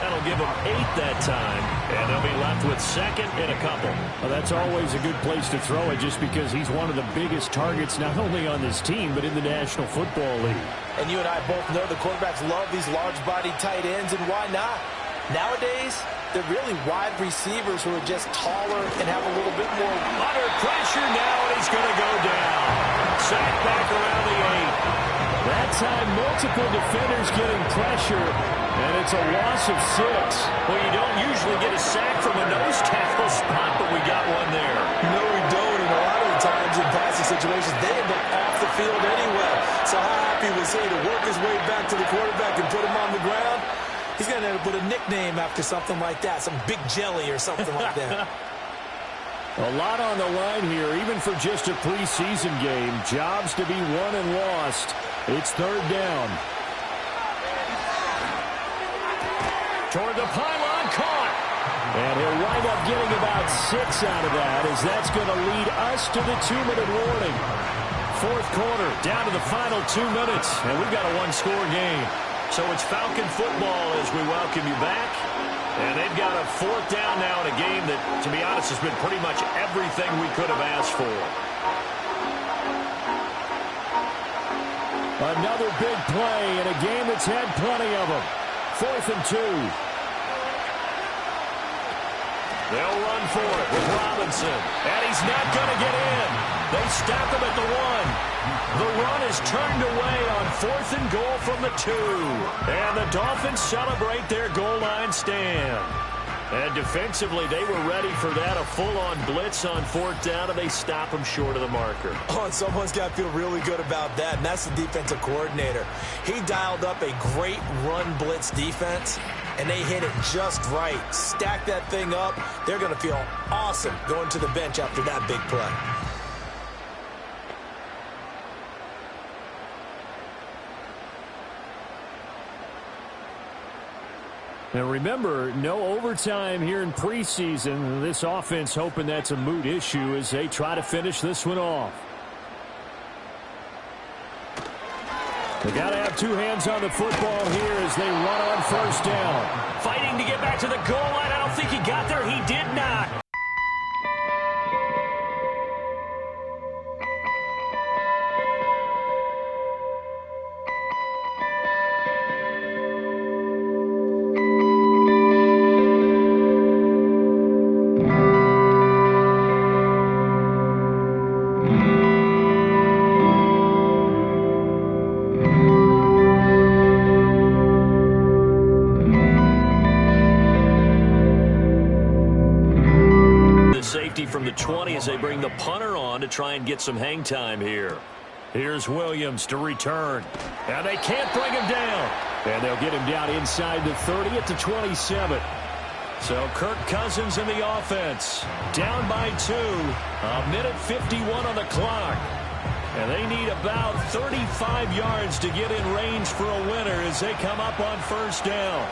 That'll give him 8 that time. And they'll be left with 2nd and a couple. Well, that's always a good place to throw it just because he's one of the biggest targets not only on this team but in the National Football League. And you and I both know the quarterbacks love these large-bodied tight ends, and why not? Nowadays, they're really wide receivers who are just taller and have a little bit more. Under pressure now, and he's going to go down. Sack back around the 8. That time, multiple defenders getting pressure, and it's a loss of 6. Well, you don't usually get a sack from a nose tackle spot, but we got one there. No, we don't. And a lot of the times in passing situations, they end up off the field anyway. So how happy was he to work his way back to the quarterback and put him on the ground? He's going to have to put a nickname after something like that, some Big Jelly or something like that. A lot on the line here, even for just a preseason game. Jobs to be won and lost. It's 3rd down. Toward the pylon, caught. And he'll wind up getting about 6 out of that, as that's going to lead us to the 2-minute warning. 4th quarter, down to the final 2 minutes, and we've got a 1-score game. So it's Falcon football as we welcome you back. And they've got a 4th down now in a game that, to be honest, has been pretty much everything we could have asked for. Another big play in a game that's had plenty of them. 4th and 2. They'll run for it with Robinson. And he's not going to get in. They stop him at the 1. The run is turned away on 4th and goal from the 2. And the Dolphins celebrate their goal line stand. And defensively, they were ready for that. A full-on blitz on 4th down, and they stop him short of the marker. Oh, and someone's got to feel really good about that, and that's the defensive coordinator. He dialed up a great run blitz defense, and they hit it just right. Stack that thing up. They're going to feel awesome going to the bench after that big play. And remember, no overtime here in preseason. This offense hoping that's a moot issue as they try to finish this one off. They got to have 2 hands on the football here as they run on 1st down. Fighting to get back to the goal line. I don't think he got there. He did not. From the 20 as they bring the punter on to try and get some hang time here. Here's Williams to return. And they can't bring him down. And they'll get him down inside the 30 at the 27. So Kirk Cousins in the offense. Down by 2. 1:51 on the clock. And they need about 35 yards to get in range for a winner as they come up on 1st down.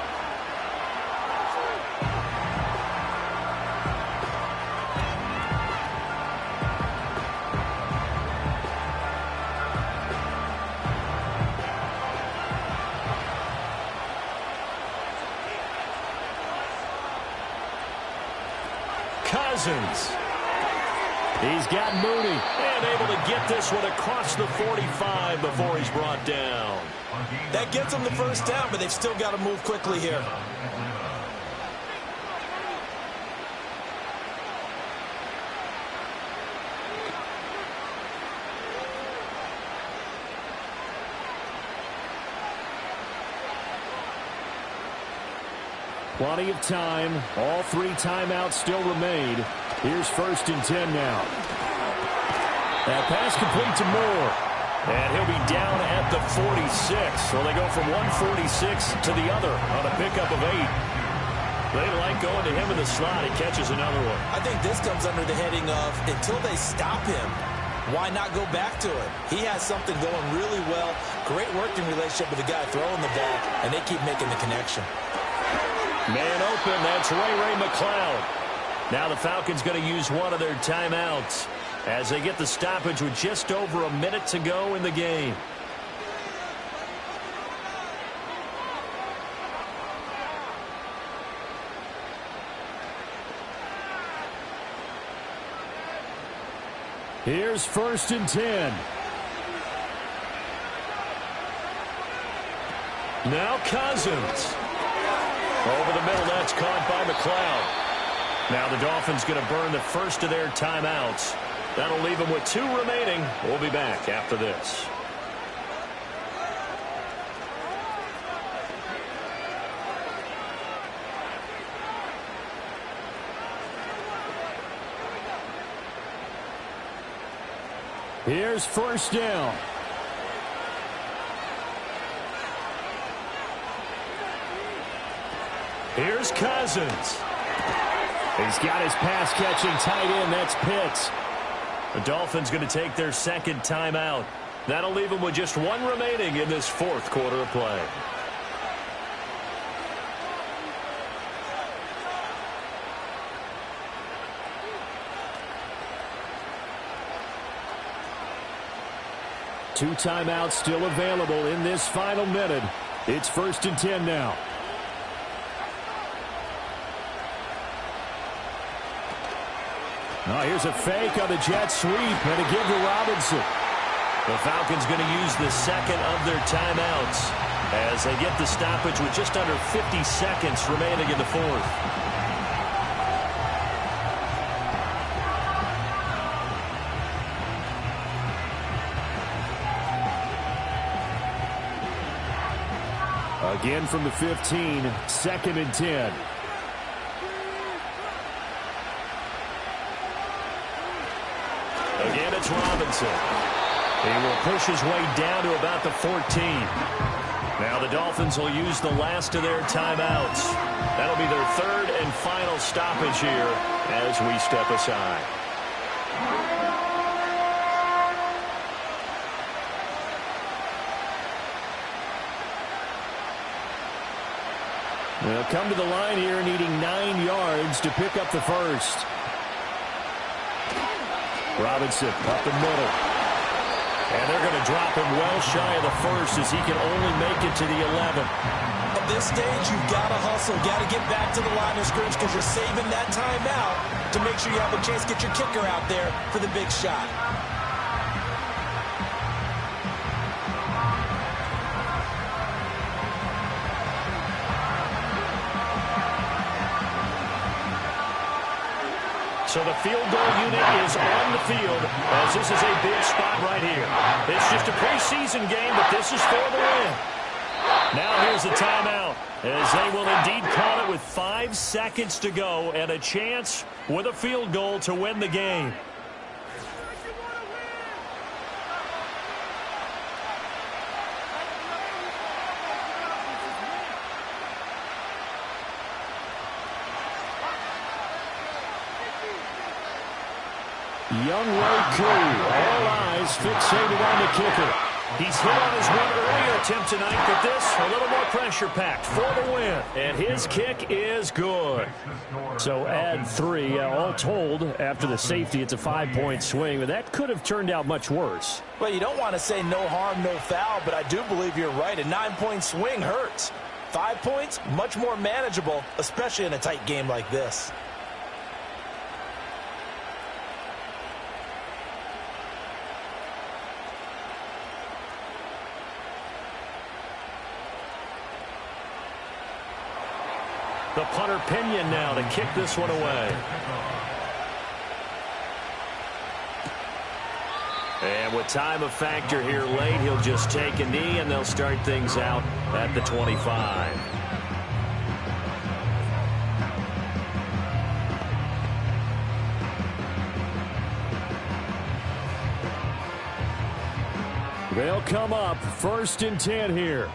Cousins. He's got Mooney. And able to get this one across the 45 before he's brought down. That gets them the 1st down, but they've still got to move quickly here. Plenty of time. All 3 timeouts still remain. Here's 1st and 10 now. That pass complete to Moore. And he'll be down at the 46. So they go from 146 to the other on a pickup of 8. They like going to him in the slot. He catches another one. I think this comes under the heading of until they stop him, why not go back to it? He has something going really well. Great working relationship with the guy throwing the ball, and they keep making the connection. Man open, that's Ray McCloud. Now the Falcons going to use one of their timeouts as they get the stoppage with just over a minute to go in the game. Here's 1st and 10. Now Cousins. Over the middle, that's caught by McCloud. Now the Dolphins going to burn the first of their timeouts. That'll leave them with 2 remaining. We'll be back after this. Here's 1st down. Here's Cousins. He's got his pass-catching tight end. That's Pitts. The Dolphins going to take their 2nd timeout. That'll leave them with just 1 remaining in this 4th quarter of play. Two timeouts still available in this final minute. It's 1st and 10 now. Now here's a fake on the jet sweep and a give to Robinson. The Falcons going to use the 2nd of their timeouts as they get the stoppage with just under 50 seconds remaining in the 4th. Again from the 15, 2nd and 10. Again, it's Robinson. He will push his way down to about the 14. Now the Dolphins will use the last of their timeouts. That'll be their 3rd and final stoppage here as we step aside. They'll come to the line here needing 9 yards to pick up the first. Robinson up the middle. And they're going to drop him well shy of the first as he can only make it to the 11. At this stage, you've got to hustle. Got to get back to the line of scrimmage because you're saving that timeout to make sure you have a chance to get your kicker out there for the big shot. So the field goal unit is on the field as this is a big spot right here. It's just a preseason game, but this is for the win. Now here's the timeout as they will indeed call it with 5 seconds to go and a chance with a field goal to win the game. Young Ray Koo, all eyes fixated on the kicker. He's hit on his one earlier attempt tonight, but this a little more pressure-packed for the win. And his kick is good. So add 3. All told, after the safety, it's a 5-point swing, but that could have turned out much worse. Well, you don't want to say no harm, no foul, but I do believe you're right. A 9-point swing hurts. 5 points, much more manageable, especially in a tight game like this. The punter Pinion now to kick this one away. And with time a factor here late, he'll just take a knee and they'll start things out at the 25. They'll come up 1st and 10 here.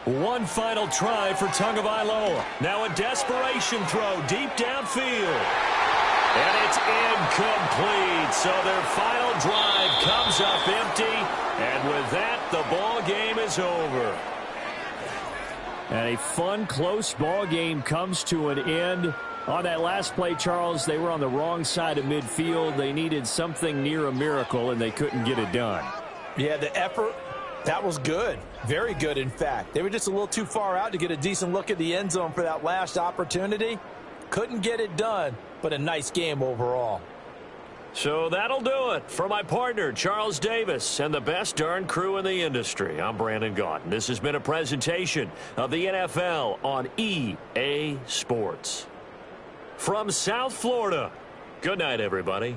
One final try for Tagovailoa. Now a desperation throw deep downfield. And it's incomplete. So their final drive comes up empty. And with that, the ball game is over. And a fun, close ball game comes to an end. On that last play, Charles, they were on the wrong side of midfield. They needed something near a miracle, and they couldn't get it done. Yeah, the effort, that was good. Very good, in fact. They were just a little too far out to get a decent look at the end zone for that last opportunity. Couldn't get it done, but a nice game overall. So that'll do it for my partner, Charles Davis, and the best darn crew in the industry. I'm Brandon Gaudin. This has been a presentation of the NFL on EA Sports. From South Florida, good night, everybody.